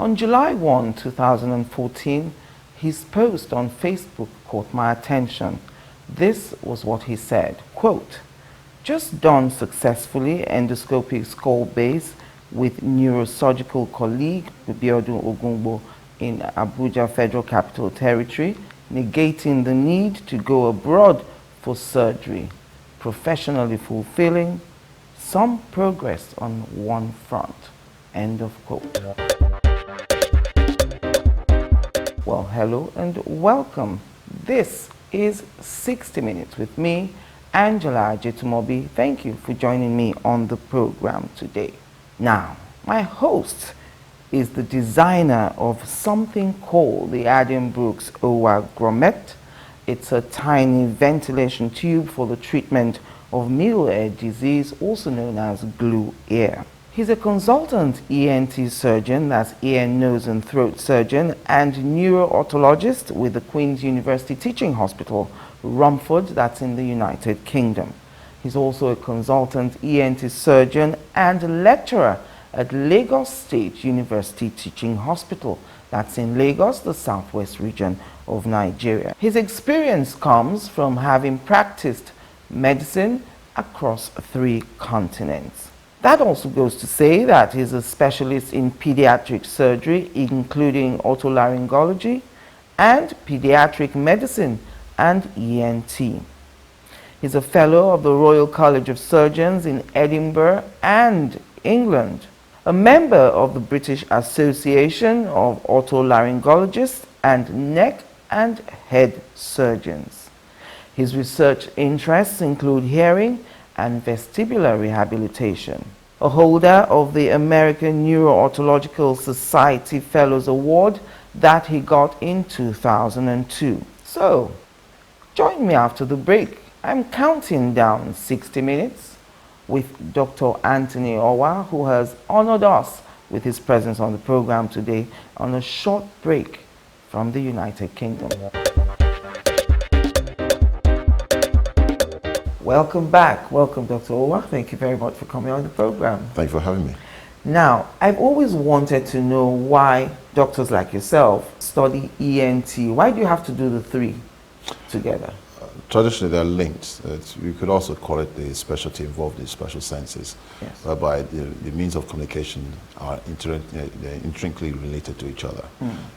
On July 1, 2014, his post on Facebook caught my attention. This was what he said, quote, "Just done successfully endoscopic skull base with neurosurgical colleague Biodun Ogungbo in Abuja Federal Capital Territory, negating the need to go abroad for surgery. Professionally fulfilling, some progress on one front." End of quote. Well, hello and welcome. This is 60 Minutes with me, Angela Ajetumobi. Thank you for joining me on the program today. Now, my host is the designer of something called the Addenbrooke's OWA Grommet. It's a tiny ventilation tube for the treatment of middle ear disease, also known as glue ear. He's a consultant ENT surgeon, that's ear, nose and throat surgeon, and neuro-otologist with the Queen's University Teaching Hospital, Romford, that's in the United Kingdom. He's also a consultant ENT surgeon and lecturer at Lagos State University Teaching Hospital, that's in Lagos, the southwest region of Nigeria. His experience comes from having practiced medicine across 3 continents. That also goes to say that he's a specialist in pediatric surgery, including otolaryngology and pediatric medicine and ENT. He's a fellow of the Royal College of Surgeons in Edinburgh and England, a member of the British Association of Otolaryngologists and Neck and Head Surgeons. His research interests include hearing and vestibular rehabilitation. A holder of the American Neuro-Otological Society Fellows Award that he got in 2002. So, join me after the break. I'm counting down 60 minutes with Dr. Anthony Owa, who has honored us with his presence on the program today on a short break from the United Kingdom. Welcome back. Welcome, Dr. Owa. Thank you very much for coming on the program. Thank you for having me. Now, I've always wanted to know why doctors like yourself study ENT. Why do you have to do the 3 together? Traditionally, they're linked. You could also call it the specialty involved in special senses, Yes. whereby the means of communication are intrinsically related to each other.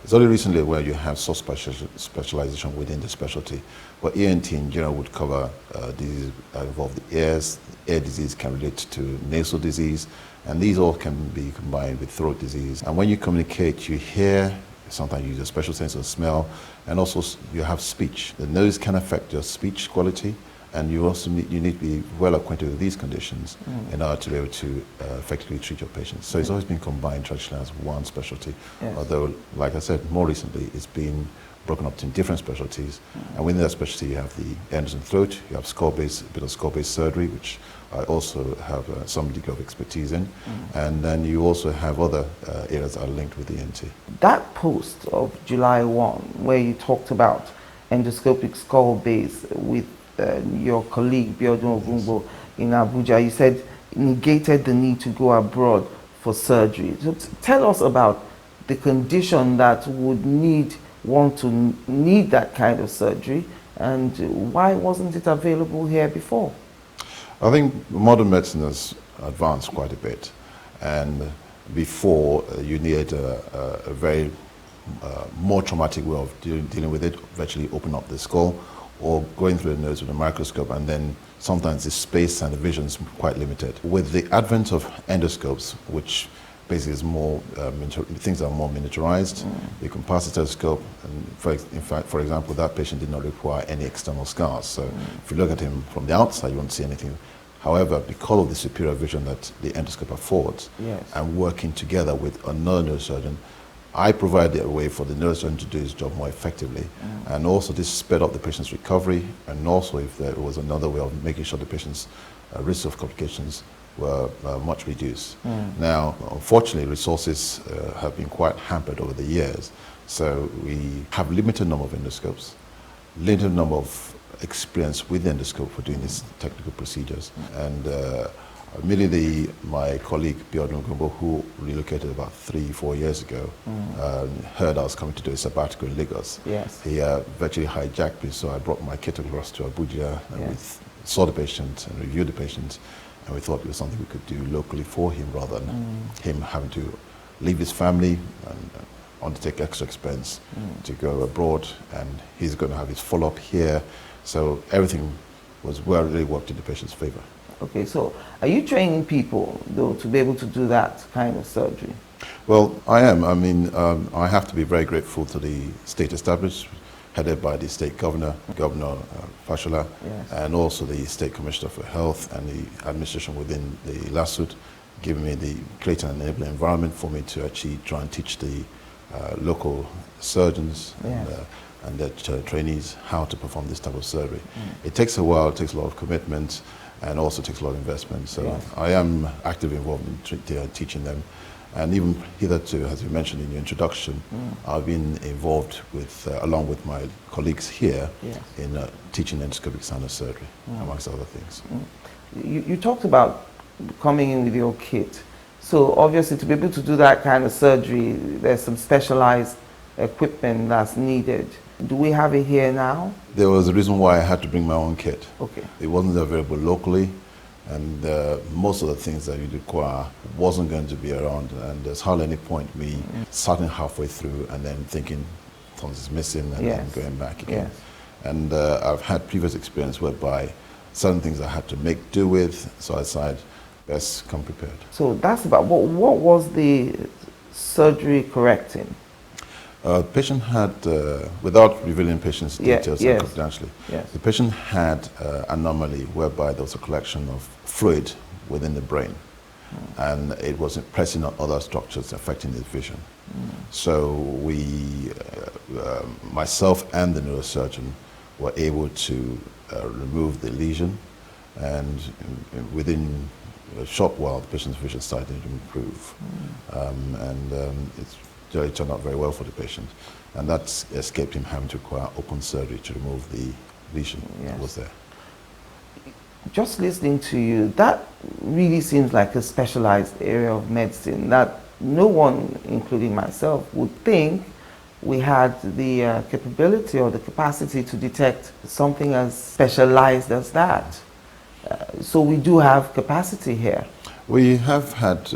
It's only recently where you have specialization within the specialty, but ENT in general would cover diseases that involve the ears. Ear disease can relate to nasal disease, and these all can be combined with throat disease. And when you communicate, you hear, sometimes you use a special sense of smell, and also you have speech. The nose can affect your speech quality, and you also need to be well acquainted with these conditions in order to be able to effectively treat your patients. So it's always been combined traditionally as one specialty, Yes. although, like I said, more recently it's been broken up into different specialties, and within that specialty you have the ear, nose and throat, you have a bit of skull-based surgery, which I also have some degree of expertise in, and then you also have other areas that are linked with ENT. That post of July 1, where you talked about endoscopic skull base with your colleague Biodun Ogungbo in Abuja, you said negated the need to go abroad for surgery. So tell us about the condition that would want to need that kind of surgery, and why wasn't it available here before? I think modern medicine has advanced quite a bit, and before you needed a very more traumatic way of dealing with it, virtually open up the skull or going through the nose with a microscope, and then sometimes the space and the vision is quite limited. With the advent of endoscopes, which basically is more, things are more miniaturized. You can pass a stethoscope, and for example, that patient did not require any external scars. So if you look at him from the outside, you won't see anything. However, because of the superior vision that the endoscope affords, Yes. and working together with another neurosurgeon, I provided a way for the neurosurgeon to do his job more effectively. And also this sped up the patient's recovery, and also if there was another way of making sure the patient's risk of complications were much reduced. Now, unfortunately, resources have been quite hampered over the years. So we have limited number of endoscopes, limited number of experience with endoscope for doing these technical procedures. And Immediately, my colleague Bjorn Gumbo, who relocated about 3-4 years ago, heard I was coming to do a sabbatical in Lagos. Yes. He virtually hijacked me, so I brought my kit across to Abuja, and we saw the patient and reviewed the patient, and we thought it was something we could do locally for him rather than him having to leave his family and undertake extra expense to go abroad, and he's going to have his follow-up here. So everything was really worked in the patient's favor. Okay, so are you training people, though, to be able to do that kind of surgery? Well, I am. I mean, I have to be very grateful to the state establishment, headed by the state governor, Governor Fashola, and also the State Commissioner for Health and the administration within the LASUT, giving me the creating an enabling environment for me to actually try and teach the local surgeons and their trainees how to perform this type of surgery. It takes a while, it takes a lot of commitment, and also takes a lot of investment. So I am actively involved in teaching them. And even hitherto, as you mentioned in your introduction, I've been involved with, along with my colleagues here, in teaching endoscopic sinus surgery, amongst other things. You talked about coming in with your kit. So obviously, to be able to do that kind of surgery, there's some specialized equipment that's needed. Do we have it here now? There was a reason why I had to bring my own kit. Okay. It wasn't available locally, and most of the things that you'd require wasn't going to be around, and there's hardly any point me starting halfway through and then thinking something's missing and then going back again. And I've had previous experience whereby certain things I had to make do with, so I decided best come prepared. So that's about, what was the surgery correcting? Patient had, without revealing patient's details confidentially, the patient had anomaly whereby there was a collection of fluid within the brain, and it was pressing on other structures affecting his vision. So we, myself and the neurosurgeon, were able to remove the lesion, and within a short while the patient's vision started to improve. It's really turned out very well for the patient, and that escaped him having to require open surgery to remove the lesion that was there. Just listening to you, that really seems like a specialized area of medicine that no one, including myself, would think we had the capability or the capacity to detect something as specialized as that. So we do have capacity here. We have had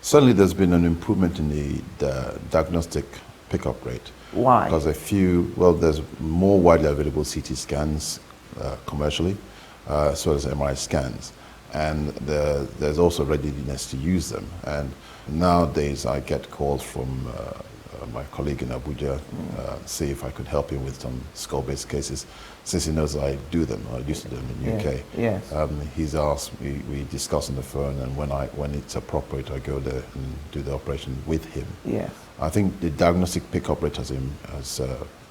certainly there's been an improvement in the diagnostic pickup rate. Why? Because there's more widely available CT scans commercially, as well as MRI scans. And there's also readiness to use them. And nowadays I get calls from my colleague in Abuja, see if I could help him with some skull-based cases, since he knows I do them, I used to do them in the UK. He's asked, we discuss on the phone, and when it's appropriate, I go there and do the operation with him. I think the diagnostic pickup rate has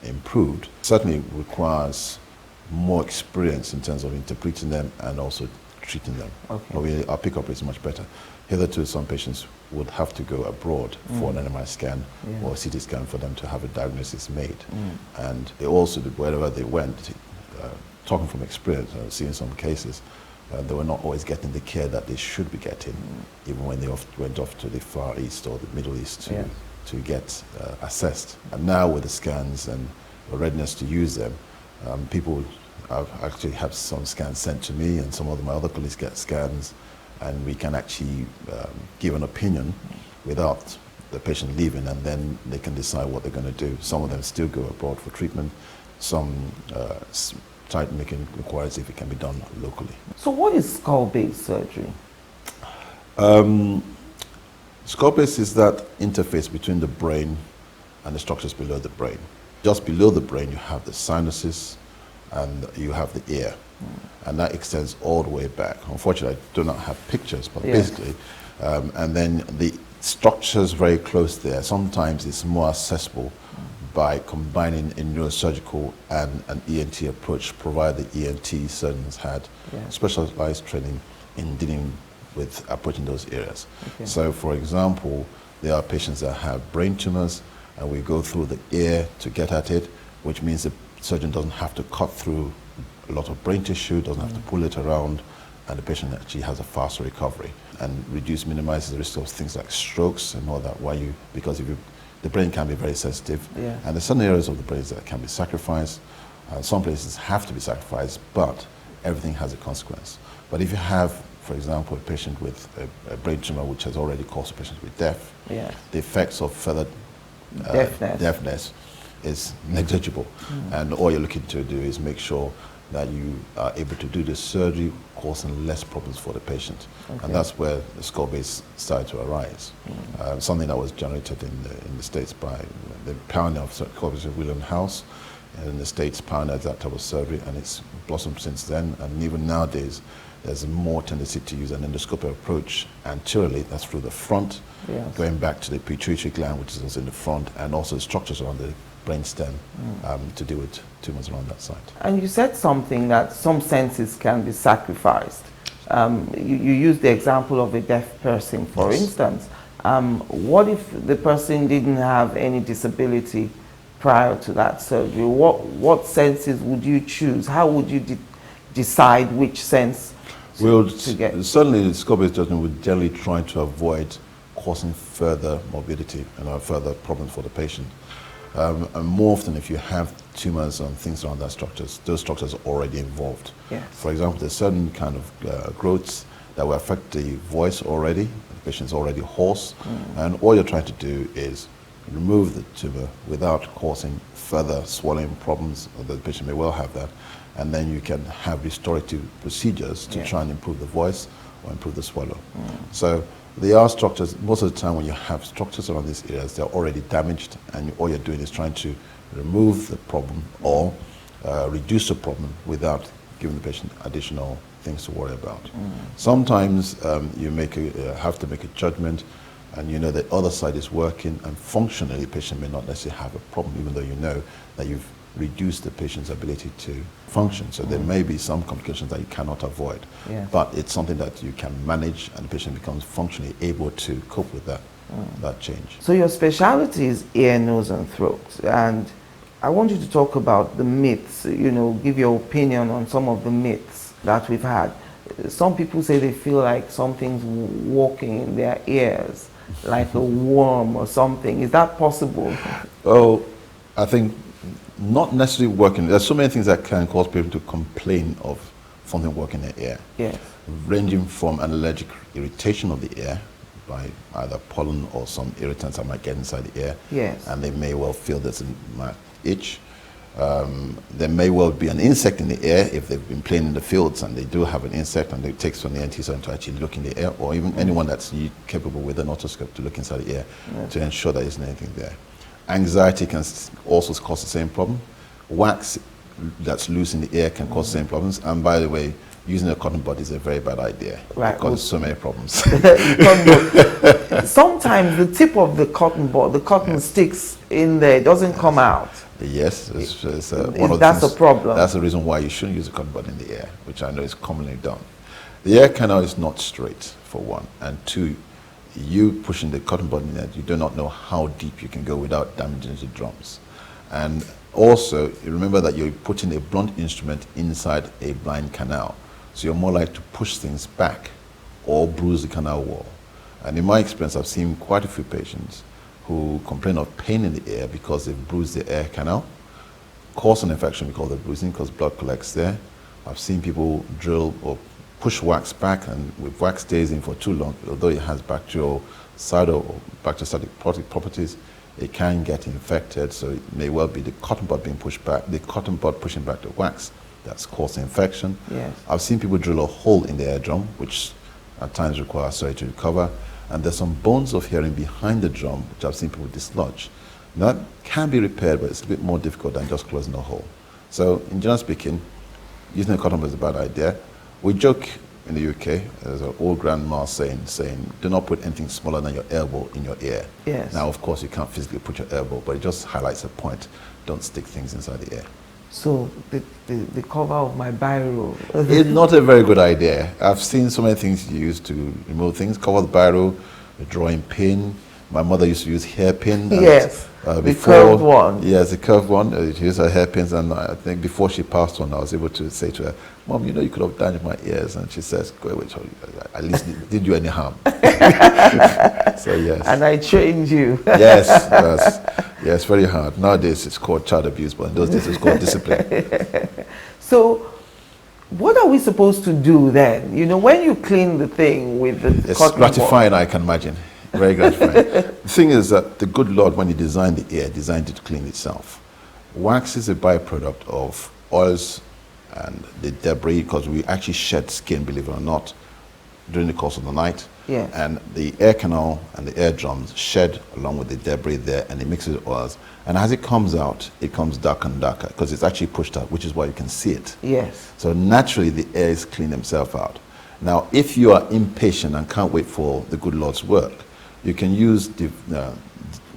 improved. Certainly requires more experience in terms of interpreting them and also treating them. But our pickup rate is much better. Hitherto, some patients would have to go abroad for an MRI scan or a CT scan for them to have a diagnosis made. And they also, wherever they went, talking from experience, seeing some cases, they were not always getting the care that they should be getting, even when they went off to the Far East or the Middle East to get assessed. And now with the scans and the readiness to use them, people have actually had some scans sent to me, and some of my other colleagues get scans, and we can actually give an opinion without the patient leaving, and then they can decide what they're going to do. Some of them still go abroad for treatment. Some try making inquiries if it can be done locally. So what is skull-based surgery? Skull-based is that interface between the brain and the structures below the brain. Just below the brain you have the sinuses and you have the ear. And that extends all the way back. Unfortunately, I do not have pictures, but basically, and then the structures very close there. Sometimes it's more accessible by combining a neurosurgical and an ENT approach, provided the ENT surgeons had specialized training in dealing with approaching those areas. So, for example, there are patients that have brain tumors, and we go through the ear to get at it, which means the surgeon doesn't have to cut through a lot of brain tissue, doesn't have to pull it around, and the patient actually has a faster recovery, and minimizes the risk of things like strokes and all that. Because the brain can be very sensitive, Yeah. and there's some areas of the brain that can be sacrificed. Some places have to be sacrificed, but everything has a consequence. But if you have, for example, a patient with a brain tumor which has already caused a patient to be deaf, Yes. the effects of further deafness is negligible. And all you're looking to do is make sure that you are able to do the surgery, causing less problems for the patient. Okay. And that's where the skull base started to arise. Something that was generated in the States by the pioneer of skull base, William House, in the States pioneered that type of surgery, and it's blossomed since then. And even nowadays, there's more tendency to use an endoscopic approach anteriorly, that's through the front, Yes. going back to the pituitary gland, which is also in the front, and also the structures around the brainstem to deal with tumors around that site. And you said something that some senses can be sacrificed. You used the example of a deaf person, for Yes. instance. What if the person didn't have any disability prior to that surgery? What senses would you choose? How would you decide which sense to get? Certainly the skull-base judgment would generally try to avoid causing further morbidity and further problems for the patient. And more often, if you have tumors and things around that structures, those structures are already involved. Yes. For example, there's certain kind of growths that will affect the voice already. The patient's already hoarse, and all you're trying to do is remove the tumor without causing further swallowing problems. The patient may well have that, and then you can have restorative procedures to try and improve the voice or improve the swallow. So there are structures, most of the time when you have structures around these areas, they're already damaged, and all you're doing is trying to remove the problem or reduce the problem without giving the patient additional things to worry about. Sometimes you have to make a judgment, and you know the other side is working, and functionally the patient may not necessarily have a problem, even though you know that you've reduced the patient's ability to function. So there may be some complications that you cannot avoid, but it's something that you can manage, and the patient becomes functionally able to cope with that change. So your specialty is ear, nose, and throat, and I want you to talk about the myths, give your opinion on some of the myths that we've had. Some people say they feel like something's walking in their ears, like a worm or something. Is that possible? Oh, I think not necessarily working. There's so many things that can cause people to complain of something working in the ear. Yes. Ranging from an allergic irritation of the ear by either pollen or some irritants that might get inside the ear. Yes. And they may well feel this might itch. There may well be an insect in the ear if they've been playing in the fields and they do have an insect, and it takes from the ENT surgeon to actually look in the ear, or even anyone that's capable with an otoscope to look inside the ear to ensure there isn't anything there. Anxiety can also cause the same problem. Wax that's loose in the ear can cause the same problems. And by the way, using a cotton bud is a very bad idea. Right. It causes so many problems. Sometimes the tip of the cotton bud, the cotton sticks in there, it doesn't come out. Yes, it's that's a problem. That's the reason why you shouldn't use a cotton bud in the ear, which I know is commonly done. The ear canal is not straight, for one, and two, you pushing the cotton bud in there, you do not know how deep you can go without damaging the drums. And also, remember that you're putting a blunt instrument inside a blind canal, so you're more likely to push things back or bruise the canal wall. And in my experience, I've seen quite a few patients who complain of pain in the ear because they've bruised the ear canal, cause an infection because of bruising, because blood collects there. I've seen people drill or push wax back, and if wax stays in for too long, although it has bactericidal or bacteriostatic properties, it can get infected. So it may well be the cotton bud being pushed back, the cotton bud pushing back the wax that's causing infection. Yes. I've seen people drill a hole in the eardrum, which at times require surgery to recover. And there's some bones of hearing behind the drum, which I've seen people dislodge. Now, that can be repaired, but it's a bit more difficult than just closing a hole. So, in general speaking, using a cotton bud is a bad idea. We joke in the UK, there's an old grandma saying, do not put anything smaller than your elbow in your ear. Yes. Now, of course, you can't physically put your elbow, but it just highlights a point. Don't stick things inside the ear. So the cover of my biro. It's not a very good idea. I've seen so many things used to remove things. Cover the biro, a drawing pin, My mother used to use hairpin. Yes, the before, curved one. Yes, the curved one. She used her hairpins, and I think before she passed on, I was able to say to her, "Mom, you know, you could have damaged my ears." And she says, "Go away, Charlie. At least it did you any harm." So yes. And I trained you. Yes, yes, very hard. Nowadays it's called child abuse, but in those days it's called discipline. So, what are we supposed to do then? You know, when you clean the thing with the It's cotton gratifying, ball. I can imagine. Very gratifying. The thing is that the good Lord, when He designed the ear, designed it to clean itself. Wax is a byproduct of oils and the debris, because we actually shed skin, believe it or not, during the course of the night. Yes. And the air canal and the eardrums shed along with the debris there, and it mixes with oils. And as it comes out, it comes darker and darker because it's actually pushed out, which is why you can see it. Yes. So naturally, the air is cleaning themselves out. Now, if you are impatient and can't wait for the good Lord's work, you can use the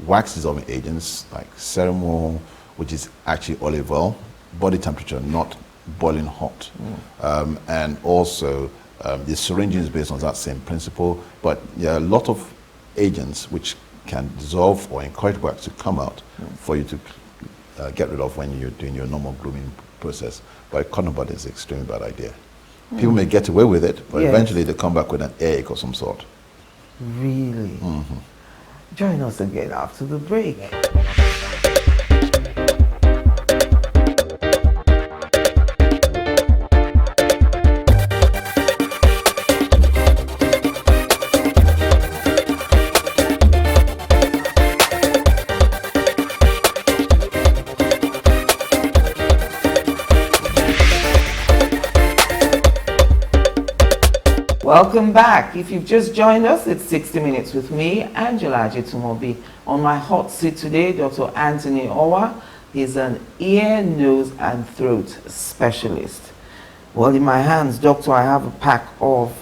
wax dissolving agents like Ceramol, which is actually olive oil, body temperature, not boiling hot. And also, the syringing is based on that same principle, but there are a lot of agents which can dissolve or encourage wax to come out for you to get rid of when you're doing your normal grooming process. But cotton bud is an extremely bad idea. People may get away with it, but Yes. eventually they come back with an earache of some sort. Really? Join us again after the break. Welcome back. If you've just joined us, it's 60 Minutes with me, Angela Ajitumobi. On my hot seat today, Dr. Anthony Owa is an ear, nose, and throat specialist. Well, in my hands, doctor, I have a pack of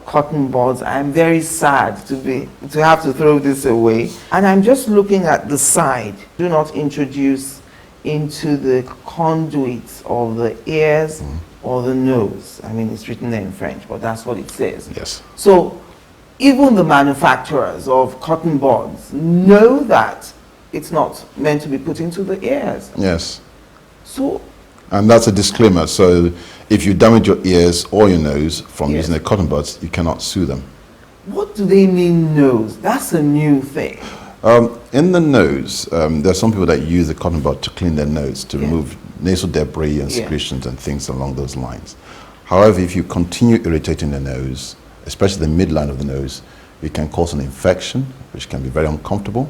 cotton buds. I'm very sad to have to throw this away. And I'm just looking at the side. Do not introduce into the conduits of the ears or the nose. I mean, it's written there in French, but that's what it says. Yes. So even the manufacturers of cotton buds know that it's not meant to be put into the ears. Yes. So, And that's a disclaimer. So if you damage your ears or your nose from Yes. using the cotton buds, you cannot sue them. what do they mean nose? That's a new thing. In the nose, there are some people that use the cotton bud to clean their nose, to remove nasal debris and secretions and things along those lines. However, if you continue irritating the nose, especially the midline of the nose, it can cause an infection, which can be very uncomfortable,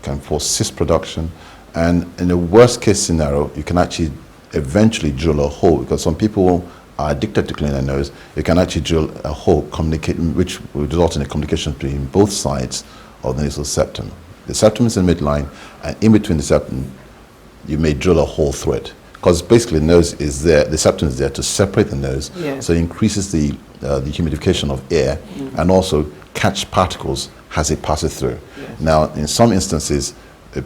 can cause cyst production, and in the worst case scenario, you can actually eventually drill a hole, because some people are addicted to cleaning their nose. You can actually drill a hole, which will result in a communication between both sides of the nasal septum. The septum is in the midline, and in between the septum, you may drill a hole through it. Because basically the nose is there, the septum is there to separate the nose, so it increases the humidification of air and also catch particles as it passes through. Now, in some instances,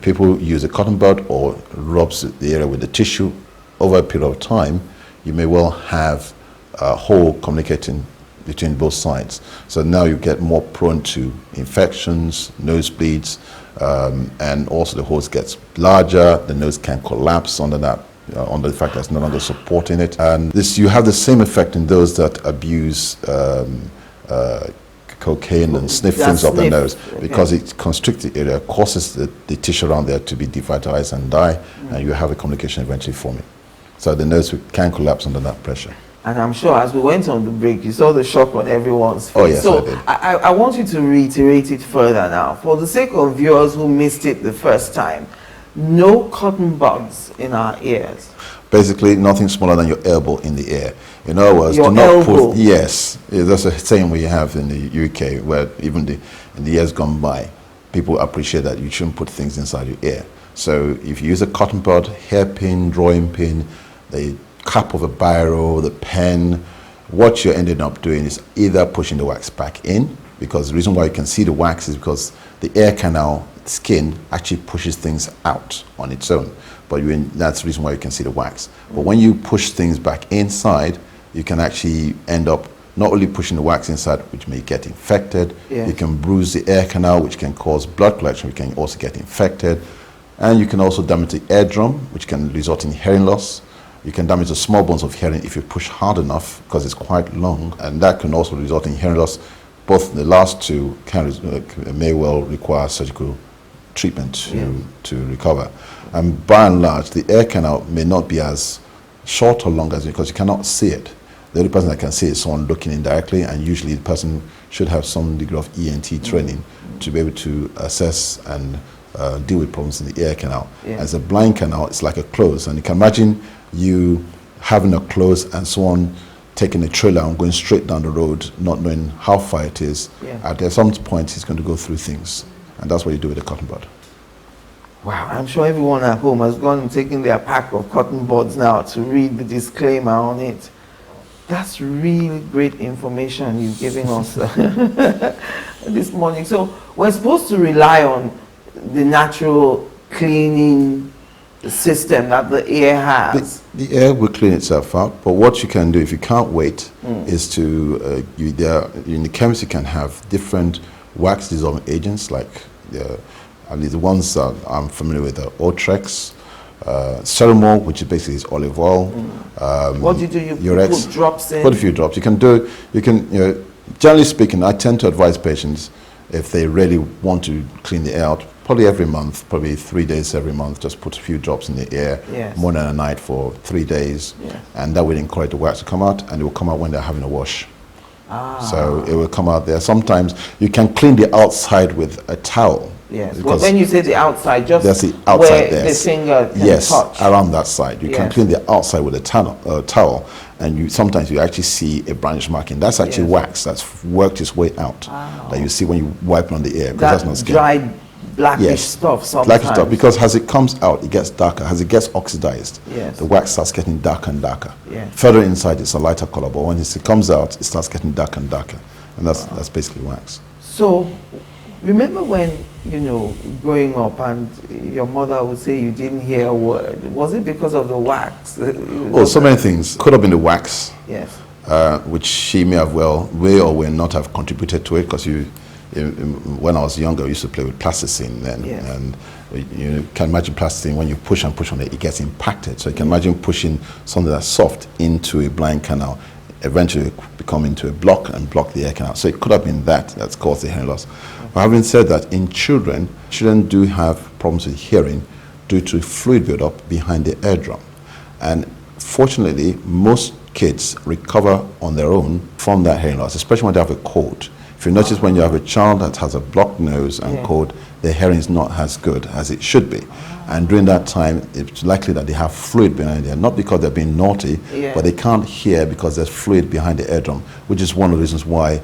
people use a cotton bud or rubs the area with the tissue. Over a period of time, you may well have a hole communicating between both sides. So now you get more prone to infections, nosebleeds, and also the hole gets larger, the nose can collapse under that, under the fact that it's no longer supporting it. And this, you have the same effect in those that abuse cocaine and sniff things up the nose, because it constricts the area, causes the tissue around there to be devitalized and die, and you have a communication eventually forming. So the nose can collapse under that pressure. And I'm sure as we went on the break, you saw the shock on everyone's face. Oh, yes, so I did. I want you to reiterate it further now. For the sake of viewers who missed it the first time, no cotton buds in our ears. Basically, nothing smaller than your elbow in the ear. In other words, Your do not elbow. put, yes, that's a saying we have in the UK, where even in the years gone by, people appreciate that you shouldn't put things inside your ear. So if you use a cotton bud, hairpin, drawing pin, the cap of a biro, the pen, what you're ending up doing is either pushing the wax back in, because the reason why you can see the wax is because the air canal skin actually pushes things out on its own. But that's the reason why you can see the wax. But when you push things back inside, you can actually end up not only pushing the wax inside, which may get infected. Yes. You can bruise the ear canal, which can cause blood collection, which can also get infected. And you can also damage the eardrum, which can result in hearing loss. You can damage the small bones of hearing if you push hard enough, because it's quite long, and that can also result in hearing loss. Both the last two may well require surgical treatment to recover. And by and large, the ear canal may not be as short or long as because you cannot see it. The only person that can see it is someone looking indirectly, and usually the person should have some degree of ENT training to be able to assess and deal with problems in the ear canal. As a blind canal, it's like a close, and you can imagine you having a close and someone taking a trailer and going straight down the road, not knowing how far it is. At some point, he's going to go through things, and that's what you do with a cotton bud. Wow, I'm sure everyone at home has gone and taken their pack of cotton buds now to read the disclaimer on it. That's really great information you're giving us this morning. So we're supposed to rely on the natural cleaning system that the ear has. The ear will clean itself out, but what you can do if you can't wait is to, in the chemist you can have different wax dissolving agents, like at least the ones that I'm familiar with are Otrex, Ceramol, which is basically olive oil. What do you do? You put drops in? Put a few drops. You can do, generally speaking, I tend to advise patients, if they really want to clean the ear out, probably every month, probably 3 days every month, just put a few drops in the ear, morning and night for 3 days, and that will encourage the wax to come out, and it will come out when they're having a wash. So it will come out there. Sometimes you can clean the outside with a towel. Yes. Well, when you say the outside, just that's the outside where there. the finger can touch. Around that side. You can clean the outside with a towel, and sometimes you actually see a brownish marking. That's actually wax that's worked its way out. That you see when you wipe on the ear, because that's not skin. Dried blackish stuff sometimes. Blackish stuff, because as it comes out, it gets darker. As it gets oxidized, the wax starts getting darker and darker. Further inside, it's a lighter color, but when it comes out, it starts getting darker and darker, and that's basically wax. So, remember when, growing up, and your mother would say you didn't hear a word? Was it because of the wax? So many things. Could have been the wax. Yes. Which she may or may not have contributed to it, because when I was younger, I used to play with plasticine then, and you can imagine plasticine, when you push and push on it, it gets impacted. So you can imagine pushing something that's soft into a blind canal, eventually become into a block and block the ear canal. So it could have been that's caused the hearing loss. But having said that, in children do have problems with hearing due to fluid buildup behind the eardrum. And fortunately, most kids recover on their own from that hearing loss, especially when they have a cold. If you notice, when you have a child that has a blocked nose and cold, their hearing is not as good as it should be. And during that time, it's likely that they have fluid behind there, not because they're being naughty, but they can't hear because there's fluid behind the eardrum, which is one of the reasons why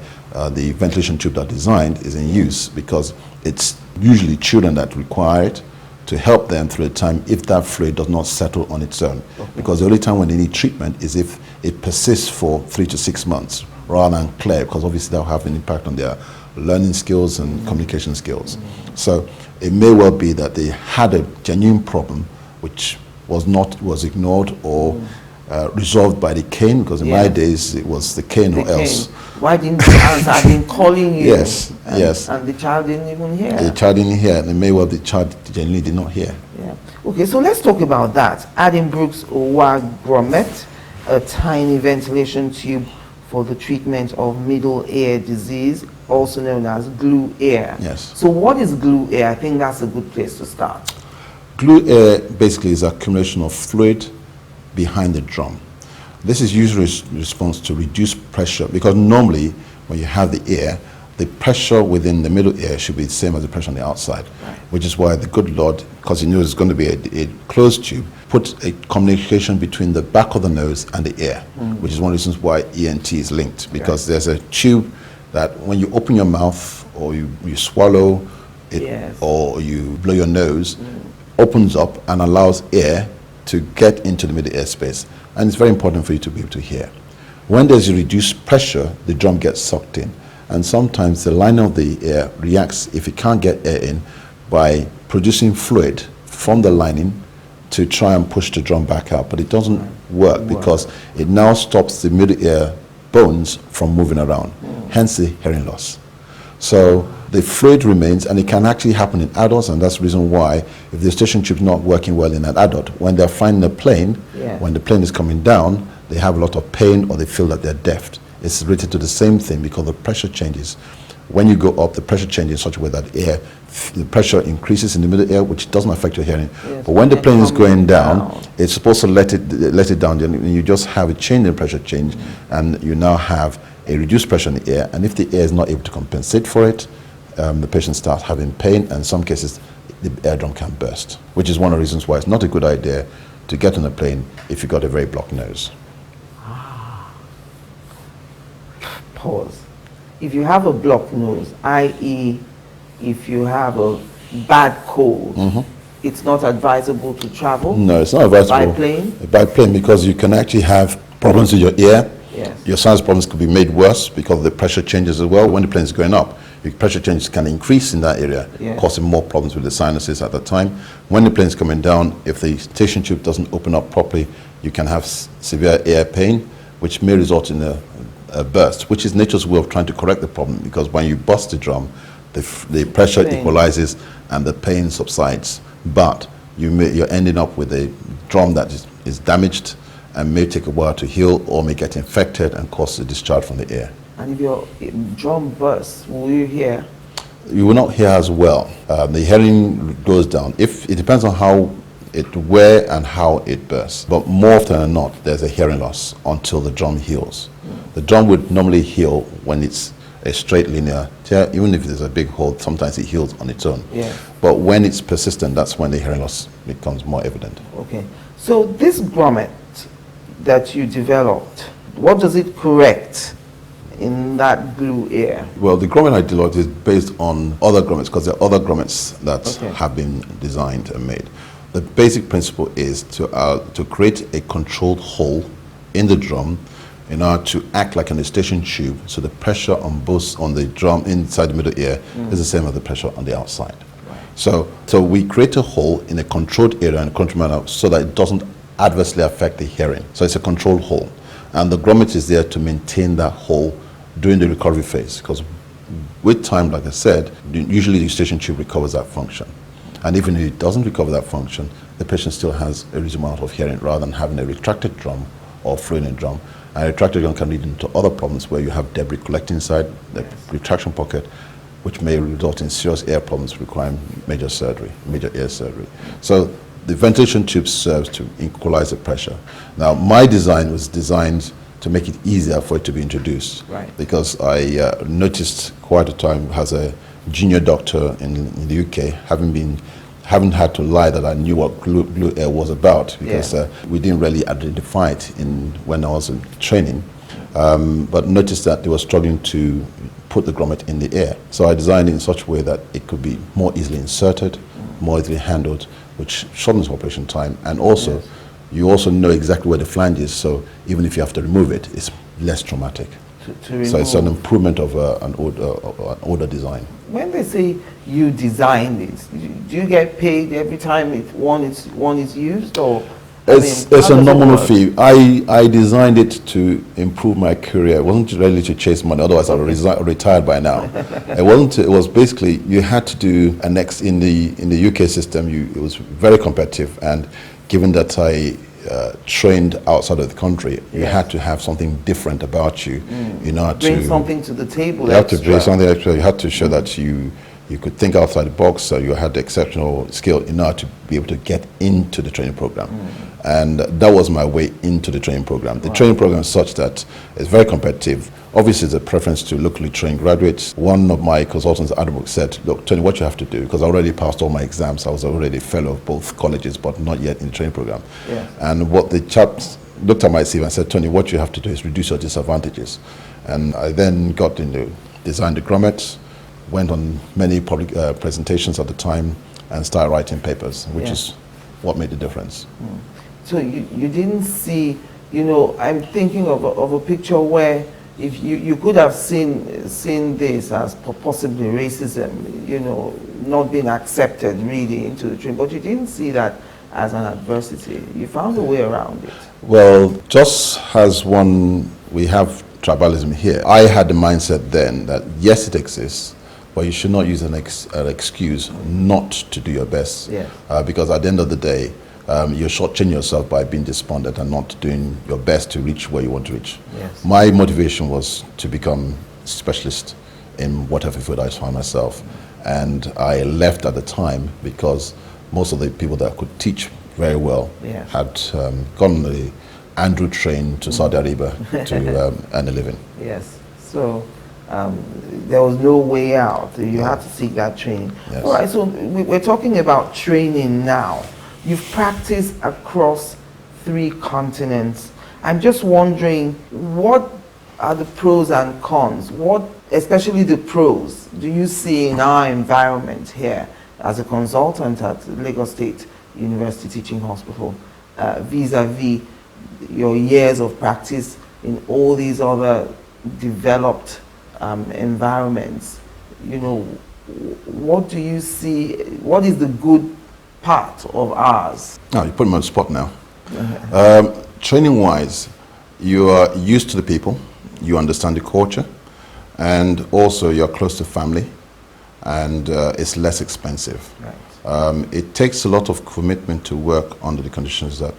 the ventilation tube that designed is in use, because it's usually children that require it to help them through the time if that fluid does not settle on its own. Because the only time when they need treatment is if it persists for 3 to 6 months, rather than clear, because obviously that will have an impact on their learning skills and communication skills. So it may well be that they had a genuine problem which was ignored or resolved by the cane, because in my days it was the cane or else. Why didn't you answer? I've been calling you. Yes. And the child didn't even hear. The child didn't hear, and it may well the child genuinely did not hear. Okay, so let's talk about that. Addenbrooke's OWA Grommet, a tiny ventilation tube for the treatment of middle ear disease, also known as glue ear. Yes. So what is glue ear? I think that's a good place to start. Glue ear basically is accumulation of fluid behind the drum. This is usually a response to reduced pressure, because normally when you have the ear, the pressure within the middle ear should be the same as the pressure on the outside, which is why the good Lord, because he knew it's going to be a closed tube, put a communication between the back of the nose and the ear, which is one of the reasons why ENT is linked, because there's a tube that when you open your mouth or you swallow it or you blow your nose, opens up and allows air to get into the middle ear space. And it's very important for you to be able to hear. When there's a reduced pressure, the drum gets sucked in. And sometimes the lining of the ear reacts, if it can't get air in, by producing fluid from the lining to try and push the drum back out. But it doesn't work because it now stops the middle ear bones from moving around, hence the hearing loss. So the fluid remains, and it can actually happen in adults, and that's the reason why if the eustachian tube is not working well in an adult, when they're flying the plane, when the plane is coming down, they have a lot of pain or they feel that they're deaf. It's related to the same thing because the pressure changes. When you go up, the pressure changes in such a way that the pressure increases in the middle ear, which doesn't affect your hearing. Yes, but when the plane is going down, it's supposed to let it down. You just have a change in pressure change, and you now have a reduced pressure in the ear. And if the ear is not able to compensate for it, the patient starts having pain, and in some cases, the eardrum can burst, which is one of the reasons why it's not a good idea to get on a plane if you've got a very blocked nose. Pause. If you have a blocked nose, i.e. if you have a bad cold, it's not advisable to travel? No, it's not advisable. By plane? By plane, because you can actually have problems with your ear. Yes. Your sinus problems could be made worse because of the pressure changes as well. When the plane is going up, your pressure changes can increase in that area, causing more problems with the sinuses at that time. When the plane is coming down, if the eustachian tube doesn't open up properly, you can have severe ear pain, which may result in a burst, which is nature's way of trying to correct the problem, because when you bust the drum, the pressure equalizes and the pain subsides. But you're ending up with a drum that is damaged and may take a while to heal or may get infected and cause a discharge from the ear. And if your drum bursts, will you hear? You will not hear as well. The hearing goes down. It depends on where and how it bursts. But more often than not, there's a hearing loss until the drum heals. The drum would normally heal when it's a straight linear tear. Even if there's a big hole, sometimes it heals on its own. Yeah. But when it's persistent, that's when the hearing loss becomes more evident. Okay. So this grommet that you developed, what does it correct in that blue ear? Well, the grommet I developed is based on other grommets, because there are other grommets that have been designed and made. The basic principle is to create a controlled hole in the drum in order to act like an eustachian tube, so the pressure on the drum inside the middle ear is the same as the pressure on the outside. Right. So we create a hole in a controlled area and controlled manner so that it doesn't adversely affect the hearing. So it's a controlled hole, and the grommet is there to maintain that hole during the recovery phase, because with time, like I said, usually the eustachian tube recovers that function. And even if it doesn't recover that function, the patient still has a reasonable amount of hearing rather than having a retracted drum or fluent drum. And a retracted drum can lead into other problems where you have debris collecting inside the retraction pocket, which may result in serious ear problems requiring major ear surgery. So the ventilation tube serves to equalize the pressure. Now, my design was designed to make it easier for it to be introduced. Right. Because I noticed quite a time as a junior doctor in the UK, having had to lie that I knew what blue air was about, because we didn't really identify it when I was in training, but noticed that they were struggling to put the grommet in the ear. So I designed it in such a way that it could be more easily inserted, more easily handled, which shortens operation time, and also you also know exactly where the flange is, so even if you have to remove it, it's less traumatic. So it's an improvement of an older design. When they say you designed this, do you get paid every time one is used, or? It's a nominal fee. I designed it to improve my career. It wasn't really to chase money, otherwise I would have retired by now. It was basically, you had to do an in the UK system. It was very competitive, and given that I trained outside of the country, you had to have something different about you. Bring something to the table. You have to bring something extra. You had to show that you could think outside the box, so you had the exceptional skill in order to be able to get into the training program. And that was my way into the training program. The training program is such that it's very competitive. Obviously, it's a preference to locally trained graduates. One of my consultants at Addenbrooke said, look, Tony, what you have to do, because I already passed all my exams, I was already a fellow of both colleges, but not yet in the training program. And what the chaps looked at my CV and said, Tony, what you have to do is reduce your disadvantages. And I then got into design the grommets, went on many public presentations at the time, and started writing papers, which is what made the difference. So you didn't see, I'm thinking of a picture where if you could have seen this as possibly racism, not being accepted really into the training, but you didn't see that as an adversity. You found a way around it. Well, just as we have tribalism here. I had the mindset then that yes, it exists, but you should not use an excuse not to do your best. Yes. Because at the end of the day, you're shortchanging yourself by being despondent and not doing your best to reach where you want to reach. Yes. My motivation was to become a specialist in whatever field I found myself. And I left at the time because most of the people that could teach very well Yes. had gone on the Andrew train to Saudi Arabia to earn a living. Yes. So there was no way out. You had to seek that training. Yes. All right. So we're talking about training now. You've practiced across 3 continents. I'm just wondering, what are the pros and cons? What, especially the pros, do you see in our environment here as a consultant at Lagos State University Teaching Hospital, vis-a-vis your years of practice in all these other developed environments? You know, what do you see? What is the good part of ours? Now, you put me on the spot now. Training-wise, you are used to the people, you understand the culture, and also you're close to family, and it's less expensive. Right. It takes a lot of commitment to work under the conditions that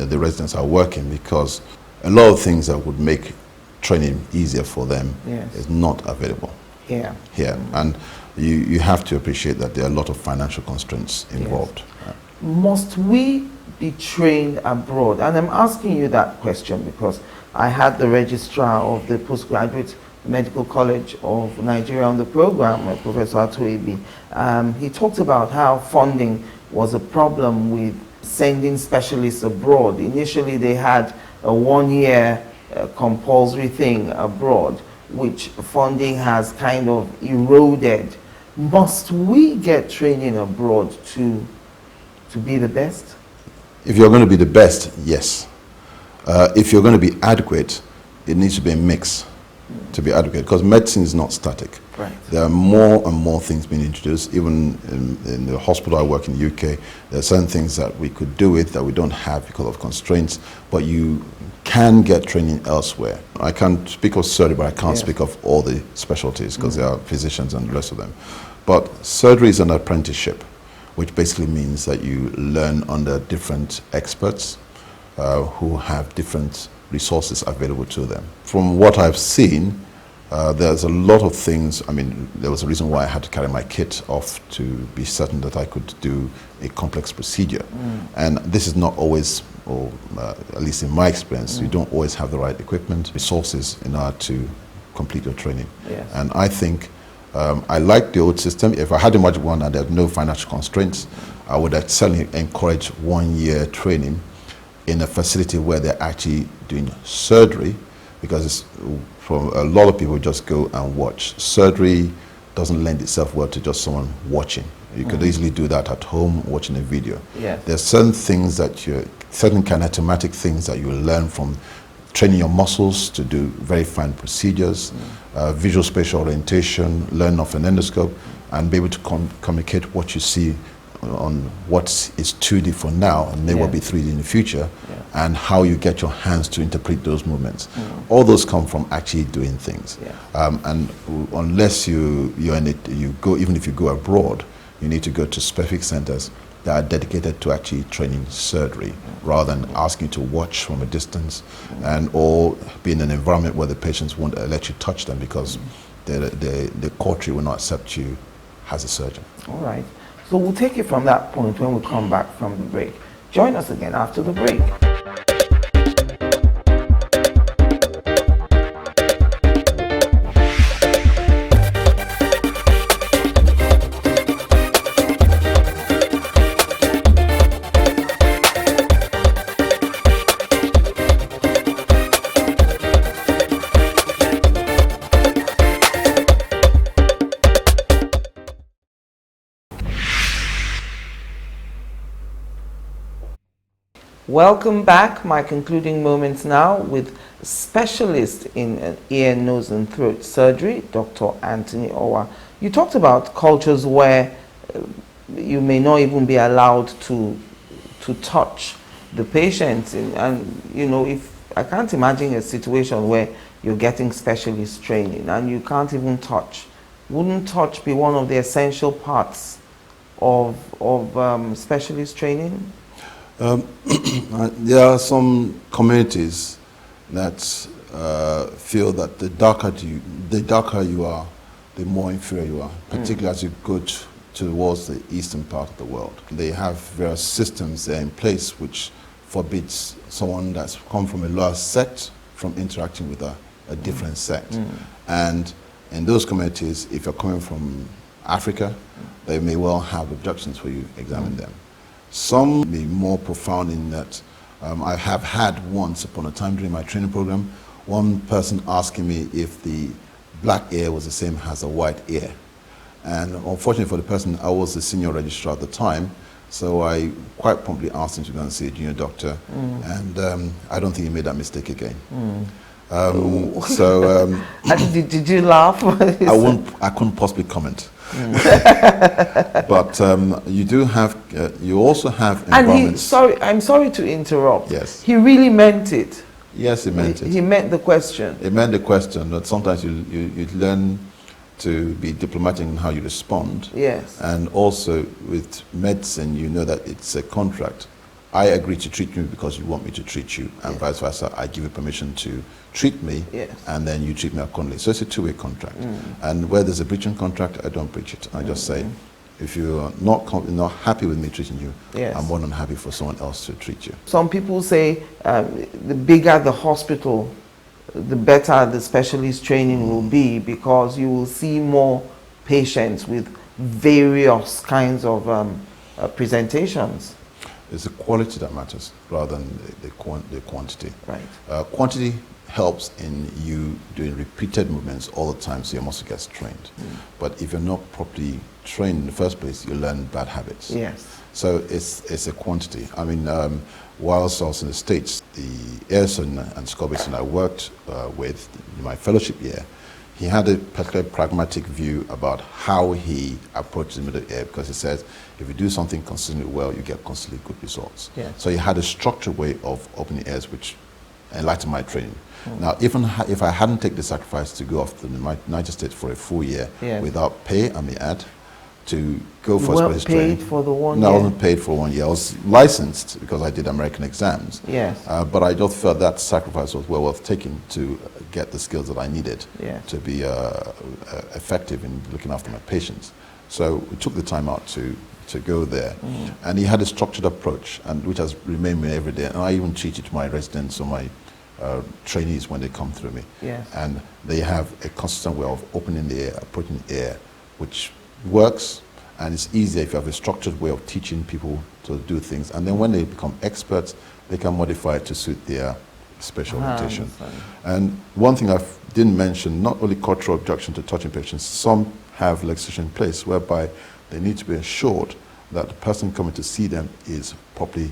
the residents are working, because a lot of things that would make training easier for them Yes. is not available Here. here. And you have to appreciate that there are a lot of financial constraints involved. Must we be trained abroad? And I'm asking you that question because I had the registrar of the Postgraduate Medical College of Nigeria on the program, Professor Atoebi. He talked about how funding was a problem with sending specialists abroad. Initially, they had a 1-year compulsory thing abroad, which funding has kind of eroded. Must we get training abroad to be the best? If you're going to be the best, yes. If you're going to be adequate, it needs to be a mix to be adequate, because medicine is not static. Right. There are more and more things being introduced. Even in the hospital I work in the UK, there are certain things that we could do with that we don't have because of constraints, but you can get training elsewhere. I can speak of surgery, but I can't speak of all the specialties because there are physicians and the rest of them. But surgery is an apprenticeship, which basically means that you learn under different experts who have different resources available to them. From what I've seen, there's a lot of things. I mean, there was a reason why I had to carry my kit off to be certain that I could do a complex procedure. And this is not always, or at least in my experience, you don't always have the right equipment, resources in order to complete your training. Yes. And I think I like the old system. If I had a magic wand and there are no financial constraints, I would certainly encourage 1-year training in a facility where they're actually doing surgery, because for a lot of people just go and watch. Surgery doesn't lend itself well to just someone watching. You could easily do that at home watching a video. Yes. There's certain things certain kinetomatic things that you learn from training your muscles to do very fine procedures, visual spatial orientation, learn off an endoscope, and be able to communicate what you see on what is 2D for now and may well be 3D in the future, and how you get your hands to interpret those movements. All those come from actually doing things. And unless you're in it, even if you go abroad, you need to go to specific centers that are dedicated to actually training surgery, rather than asking you to watch from a distance, or be in an environment where the patients won't let you touch them because the coterie will not accept you as a surgeon. All right. So we'll take it from that point when we come back from the break. Join us again after the break. Welcome back. My concluding moments now with specialist in ear, nose and throat surgery, Dr. Anthony Owa. You talked about cultures where you may not even be allowed to touch the patient, and you know, if I can't imagine a situation where you're getting specialist training and you can't even touch. Wouldn't touch be one of the essential parts of specialist training? There are some communities that feel that the darker you are, the more inferior you are, particularly as you go towards the eastern part of the world. They have various systems there in place which forbids someone that's come from a lower sect from interacting with a different sect. And in those communities, if you're coming from Africa, they may well have objections where you examine them. Some may be more profound in that I have had once upon a time during my training program, one person asking me if the black ear was the same as a white ear. And unfortunately for the person, I was the senior registrar at the time, so I quite promptly asked him to go and see a junior doctor, and I don't think he made that mistake again. Did you laugh? I couldn't possibly comment. But you also have environments. And I'm sorry to interrupt. Yes. He really meant it. Yes, he meant it. He meant the question. He meant the question, but sometimes you learn to be diplomatic in how you respond. Yes. And also with medicine, you know that it's a contract. I agree to treat you because you want me to treat you, and vice versa. I give you permission to treat me, and then you treat me accordingly. So it's a two-way contract. And where there's a breaching contract, I don't breach it. I just say, if you're not happy with me treating you, I'm more than happy for someone else to treat you. Some people say the bigger the hospital, the better the specialist training will be, because you will see more patients with various kinds of presentations. It's the quality that matters rather than the quantity. Right. Quantity helps in you doing repeated movements all the time so your muscle gets trained. But if you're not properly trained in the first place, you learn bad habits. Yes. So it's a quantity. I mean, whilst I was in the States, the ear surgeon and skull surgeon I worked with in my fellowship year, he had a particularly pragmatic view about how he approached the middle ear, because he says, if you do something consistently well, you get constantly good results. Yes. So he had a structured way of opening ears, which enlightened my training. Now, even if I hadn't taken the sacrifice to go off to the United States for a full year without pay, I may add, to go for specialist training. You weren't paid for the 1 year? No, I wasn't paid for 1 year. I was licensed because I did American exams. Yes. But I just felt that sacrifice was well worth taking to get the skills that I needed to be effective in looking after my patients. So we took the time out to go there. And he had a structured approach, and which has remained with me every day. And I even teach it to my residents or my trainees when they come through me. Yes. And they have a consistent way of opening the ear, approaching the ear, which works, and it's easier if you have a structured way of teaching people to do things. And then when they become experts, they can modify it to suit their special orientation. And one thing I didn't mention, not only cultural objection to touching patients, some have legislation in place whereby they need to be assured that the person coming to see them is properly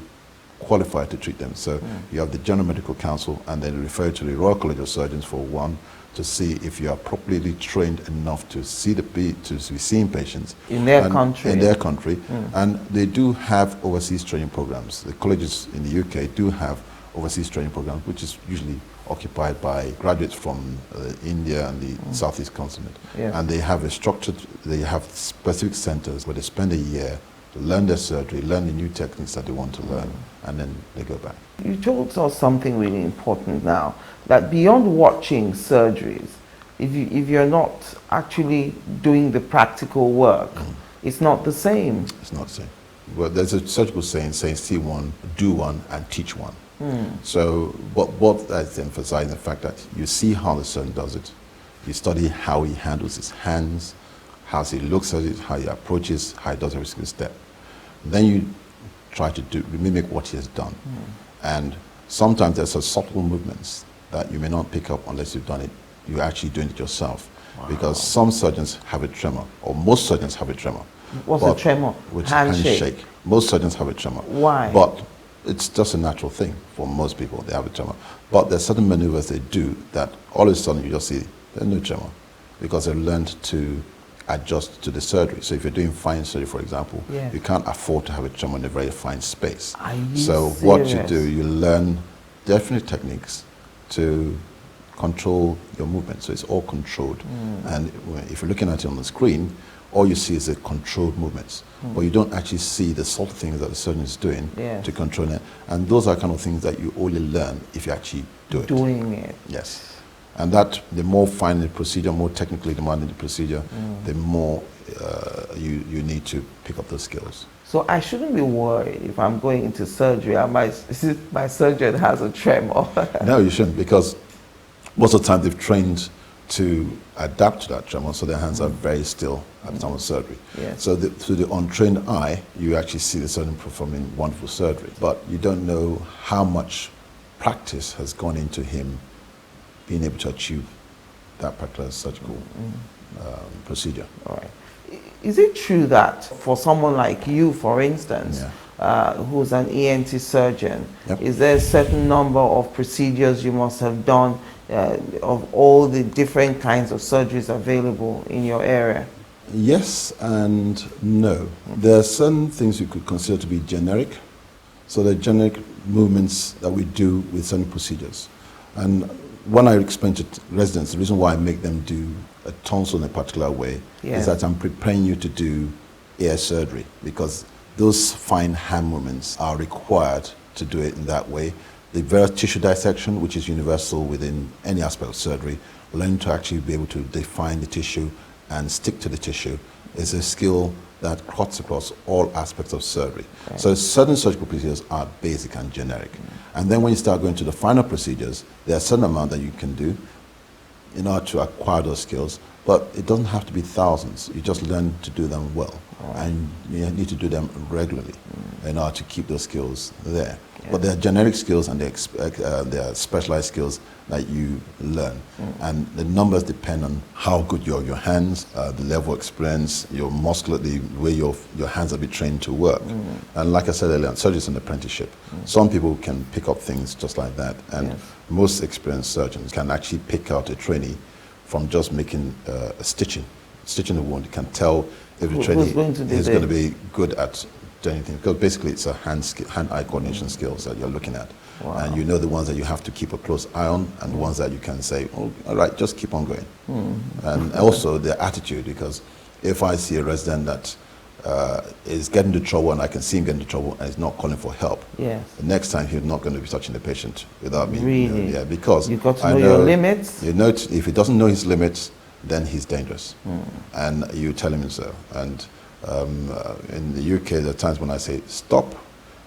qualified to treat them. So you have the General Medical Council, and then refer to the Royal College of Surgeons for one, to see if you are properly trained enough to be seeing patients in their country. And they do have overseas training programs. The colleges in the UK do have overseas training programs, which is usually occupied by graduates from India and the Southeast continent. And they have they have specific centers where they spend a year to learn their surgery, learn the new techniques that they want to learn, and then they go back. You told us something really important now, that beyond watching surgeries, if you're not actually doing the practical work, it's not the same. It's not the same. Well, there's a surgical saying see one, do one, and teach one. So what that's emphasizing the fact that you see how the surgeon does it, you study how he handles his hands, how he looks at it, how he approaches, how he does every single step. Then you try to mimic what he has done. And sometimes there's some subtle movements that you may not pick up unless you've done it. You're actually doing it yourself. Because some surgeons have a tremor, or most surgeons have a tremor. What's a tremor? Which handshake. Most surgeons have a tremor. Why? But it's just a natural thing for most people. They have a tremor. But there's certain maneuvers they do that all of a sudden you just see there's no tremor, because they've learned to adjust to the surgery. So if you're doing fine surgery, for example, you can't afford to have a tremor in a very fine space. Are you so serious? What you do, you learn definite techniques to control your movement. So it's all controlled. And if you're looking at it on the screen, all you see is the controlled movements. But you don't actually see the sort of things that the surgeon is doing to control it. And those are kind of things that you only learn if you actually do it. Doing it. Yes. And that, the more fine the procedure, more technically demanding the procedure, the more you need to pick up those skills. So I shouldn't be worried if I'm going into surgery and my surgeon has a tremor. No, you shouldn't, because most of the time they've trained to adapt to that tremor, so their hands are very still at the time of surgery. Yes. So through the untrained eye, you actually see the surgeon performing wonderful surgery, but you don't know how much practice has gone into him being able to achieve that particular surgical procedure. All right. Is it true that for someone like you, for instance, who's an ENT surgeon, is there a certain number of procedures you must have done of all the different kinds of surgeries available in your area? Yes and no. There are certain things you could consider to be generic. So the generic movements that we do with certain procedures. And when I explain to residents, the reason why I make them do a tonsil in a particular way is that I'm preparing you to do ear surgery, because those fine hand movements are required to do it in that way. The various tissue dissection, which is universal within any aspect of surgery, learn to actually be able to define the tissue and stick to the tissue, is a skill that cuts across all aspects of surgery. Okay. So certain surgical procedures are basic and generic. And then when you start going to the final procedures, there are a certain amount that you can do in order to acquire those skills, but it doesn't have to be thousands. You just learn to do them well. And you need to do them regularly in order to keep those skills there. But there are generic skills and there are specialized skills that you learn. And the numbers depend on how good your hands, the level of experience, your muscular, the way your hands have been trained to work. And like I said earlier, surgery is an apprenticeship. Some people can pick up things just like that. And most experienced surgeons can actually pick out a trainee from just making stitching a wound. You can tell if the trainee is going to be good at anything, because basically it's a hand-eye coordination skills that you're looking at. And you know the ones that you have to keep a close eye on, and the ones that you can say, oh, all right, just keep on going. And also their attitude, because if I see a resident that is getting into trouble and I can see him getting into trouble and he's not calling for help, the next time he's not going to be touching the patient without me. Really? Because you've got to know your limits. You know, if he doesn't know his limits, then he's dangerous. And you tell him so. And in the UK, there are times when I say, stop.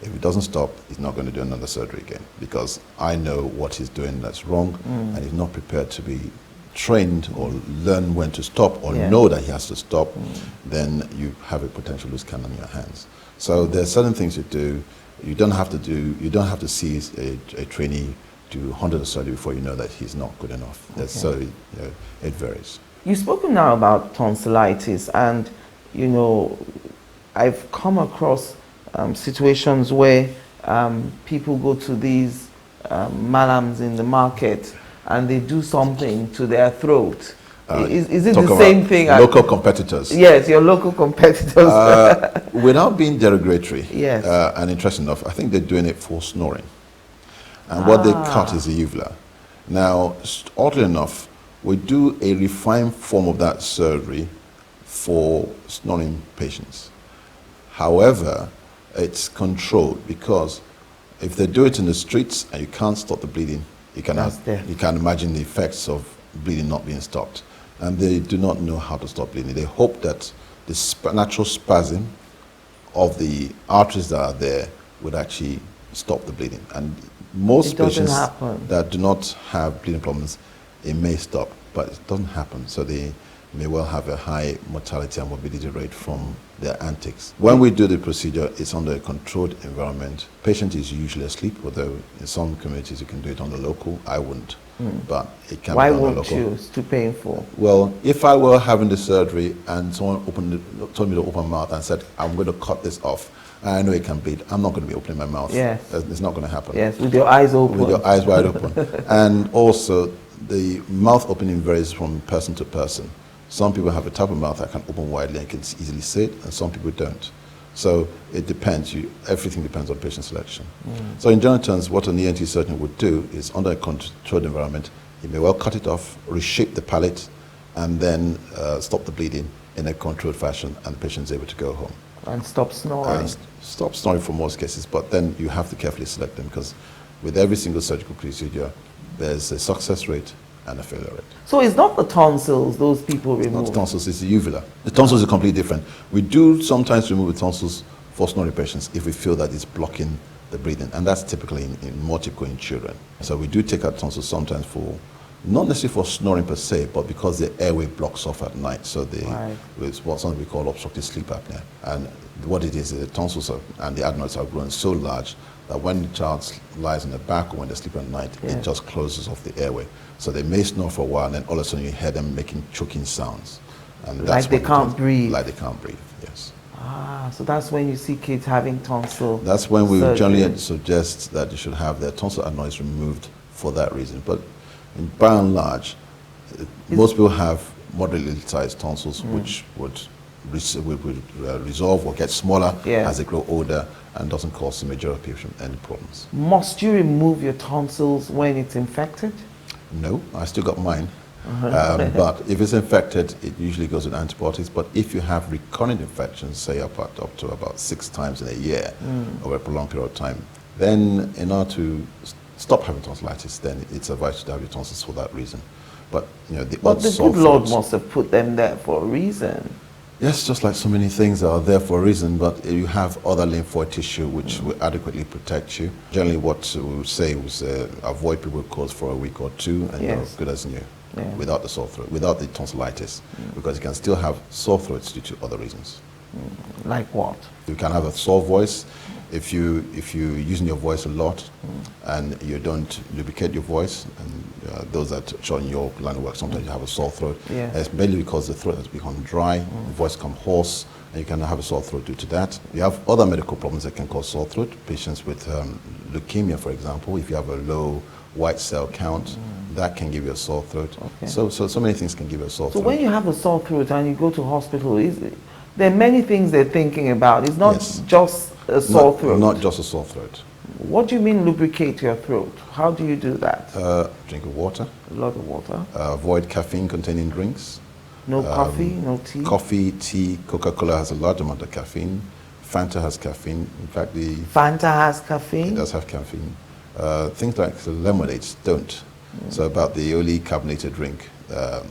If he doesn't stop, he's not going to do another surgery again, because I know what he's doing that's wrong, and he's not prepared to be trained or learn when to stop or know that he has to stop, then you have a potential loose cannon in your hands. So there are certain things you do. You don't have to see a trainee do hundreds of surgery before you know that he's not good enough. So it varies. You've spoken now about tonsillitis, and you know, I've come across situations where people go to these malams in the market and they do something to their throat. Is it the same thing? Local competitors. Yes, your local competitors. Without being derogatory, yes. And interesting enough, I think they're doing it for snoring. And what they cut is the uvula. Now, oddly enough, we do a refined form of that surgery for snoring patients. However, it's controlled, because if they do it in the streets and you can't stop the bleeding, you can imagine the effects of bleeding not being stopped. And they do not know how to stop bleeding. They hope that the natural spasm of the arteries that are there would actually stop the bleeding. And most patients that do not have bleeding problems, it may stop, but it doesn't happen. So they may well have a high mortality and morbidity rate from their antics. When we do the procedure, it's under a controlled environment. Patient is usually asleep, although in some communities you can do it on the local. I wouldn't, but it can be done on the local. Why won't you? It's too painful. Well, if I were having the surgery and someone told me to open my mouth and said, I'm going to cut this off, and I know it can bleed, I'm not going to be opening my mouth. Yes. It's not going to happen. Yes, with your eyes open. With your eyes wide open. And also, the mouth opening varies from person to person. Some people have a type of mouth that can open widely and can easily see it, and some people don't. So it depends. Everything depends on patient selection. So in general terms, what an ENT surgeon would do is, under a controlled environment, You may well cut it off, reshape the palate, and then stop the bleeding in a controlled fashion, and the patient is able to go home. And stop snoring. And stop snoring for most cases, but then you have to carefully select them, because with every single surgical procedure, there's a success rate and a failure rate. So it's not the tonsils those people remove? Not the tonsils, it's the uvula. The tonsils are completely different. We do sometimes remove the tonsils for snoring patients if we feel that it's blocking the breathing, and that's typically more typical in children. So we do take out tonsils sometimes for, not necessarily for snoring per se, but because the airway blocks off at night. So it's what something we call obstructive sleep apnea. And what it is, the tonsils and the adenoids are grown so large that when the child lies on the back or when they sleep at night, it just closes off the airway. So they may snore for a while, and then all of a sudden you hear them making choking sounds. And that's like they can't breathe? Like they can't breathe, yes. Ah, so that's when you see kids having tonsil That's when we surgery. generally suggest that they should have their tonsil adenoids removed for that reason. But by and large, most people have moderately sized tonsils, which would resolve or get smaller as they grow older, and doesn't cause the majority of patients any problems. Must you remove your tonsils when it's infected? No, I still got mine. But if it's infected, it usually goes with antibiotics. But if you have recurrent infections, say up to about 6 times in a year over a prolonged period of time, then in order to stop having tonsillitis, then it's advised to have your tonsils for that reason. But the good Lord must have put them there for a reason. Yes, just like so many things are there for a reason, but you have other lymphoid tissue which will adequately protect you. Generally what we would say was avoid pubic course for a week or 2, and you're as good as new without the sore throat, without the tonsillitis, because you can still have sore throats due to other reasons. Like what? You can have a sore voice if you're using your voice a lot and you don't lubricate your voice, and those that show in your line of work, sometimes you have a sore throat. It's mainly because the throat has become dry, the voice becomes hoarse, and you can have a sore throat due to that. You have other medical problems that can cause sore throat. Patients with leukemia, for example, if you have a low white cell count, that can give you a sore throat. So many things can give you a sore throat. So when you have a sore throat and you go to hospital, there are many things they're thinking about. It's not just a sore throat. Not just a sore throat. What do you mean lubricate your throat? How do you do that? Drink water. A lot of water. Avoid caffeine-containing drinks. No coffee, no tea? Coffee, tea, Coca-Cola has a large amount of caffeine. Fanta has caffeine. In fact, Fanta has caffeine? It does have caffeine. Things like the lemonades don't. So about the only carbonated drink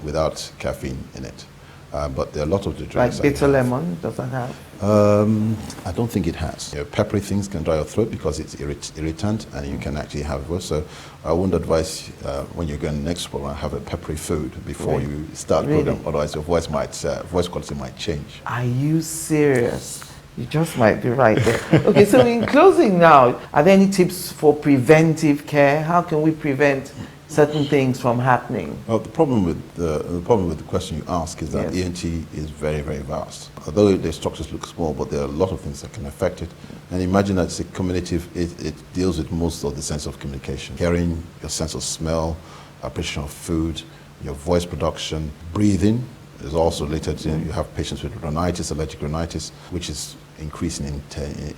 without caffeine in it. But there are a lot of the drinks. Like bitter lemon, does that have? I don't think it has. Peppery things can dry your throat because it's irritant, and you can actually have it. So I wouldn't advise when you're going next program, have a peppery food before you start the program. Otherwise, your voice quality might change. Are you serious? You just might be right there. Okay, so in closing now, are there any tips for preventive care? How can we prevent certain things from happening? Well, the problem with the question you ask is that ENT is very, very vast. Although the structures look small, but there are a lot of things that can affect it. And imagine that it's a cumulative, it deals with most of the sense of communication. Hearing, your sense of smell, appreciation of food, your voice production, breathing is also related to, you have patients with rhinitis, allergic rhinitis, which is increasing in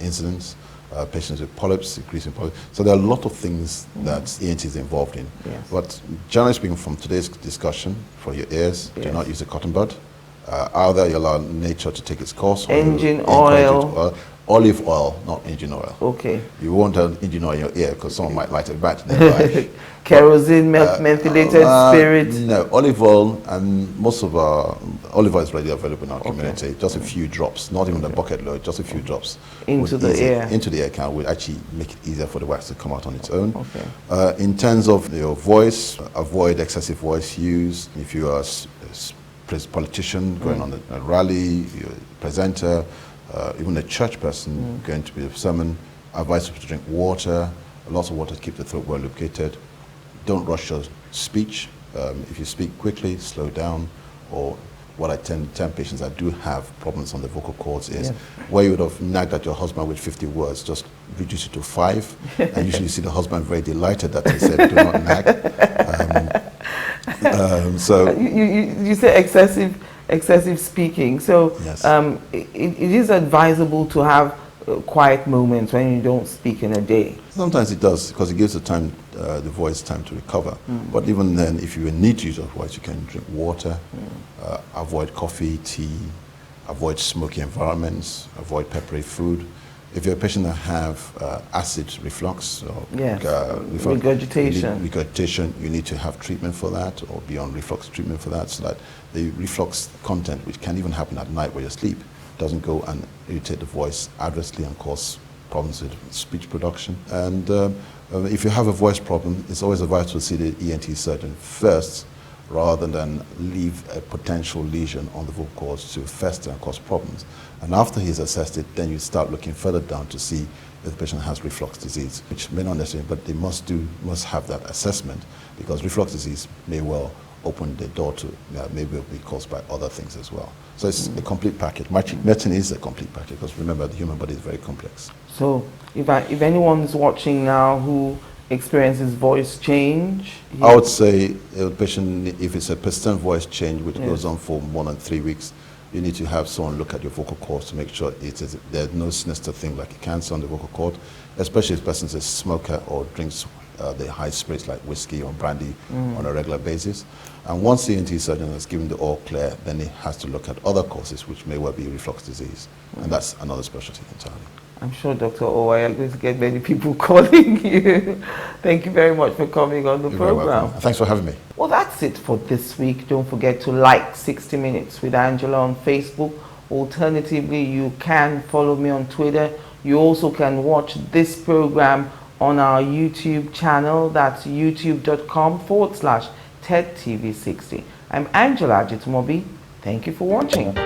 incidence. Patients with polyps, increasing polyps. So there are a lot of things that ENT is involved in. But generally speaking, from today's discussion, for your ears, do not use a cotton bud. Either you allow nature to take its course. Engine oil. Olive oil, not engine oil. Okay. You won't have engine oil in your ear because someone might light a match nearby. Kerosene, methylated spirit. No, olive oil, and most of our olive oil is readily available in our community. Just a few drops, not even a bucket load, just a few drops. Into the ear. Into the ear canal will actually make it easier for the wax to come out on its own. In terms of your voice, avoid excessive voice use. If you are a politician going on a rally, you're a presenter, even a church person going to be a sermon, I advise you to drink water, lots of water to keep the throat well lubricated. Don't rush your speech. If you speak quickly, slow down. Or what I tell patients that do have problems on the vocal cords is where you would have nagged at your husband with 50 words, just reduce it to 5. And usually you see the husband very delighted that he said, do not nag. So you say excessive speaking. So it is advisable to have quiet moments when you don't speak in a day? Sometimes it does, because it gives the voice time to recover. But even then, if you need to use your voice, you can drink water, avoid coffee, tea, avoid smoky environments, avoid peppery food. If you're a patient that have acid reflux or regurgitation, you need to have treatment for that, or be on reflux treatment for that, so that the reflux content, which can even happen at night while you sleep, doesn't go and irritate the voice adversely and cause problems with speech production. And if you have a voice problem, it's always advised to see the ENT surgeon first, rather than leave a potential lesion on the vocal cords to fester and cause problems. And after he's assessed it, then you start looking further down to see if the patient has reflux disease, which may not necessarily, but they must have that assessment, because reflux disease may well open the door to maybe be caused by other things as well. So it's a complete package. Medicine is a complete package, because remember, the human body is very complex. So if anyone's watching now who experiences voice change, I would say a patient, if it's a persistent voice change which goes on for more than 3 weeks, you need to have someone look at your vocal cords to make sure there's no sinister thing like a cancer on the vocal cord, especially if the person is a smoker or drinks the high spirits like whiskey or brandy on a regular basis. And once the ENT surgeon has given the all clear, then he has to look at other causes, which may well be reflux disease. And that's another specialty entirely. I'm sure, Dr. Owa, you're going to get many people calling you. Thank you very much for coming on the program. Thanks for having me. Well, that's it for this week. Don't forget to like 60 Minutes with Angela on Facebook. Alternatively, you can follow me on Twitter. You also can watch this program on our YouTube channel. That's youtube.com/TEDTV60. I'm Angela Ajitomobi. Thank you for watching.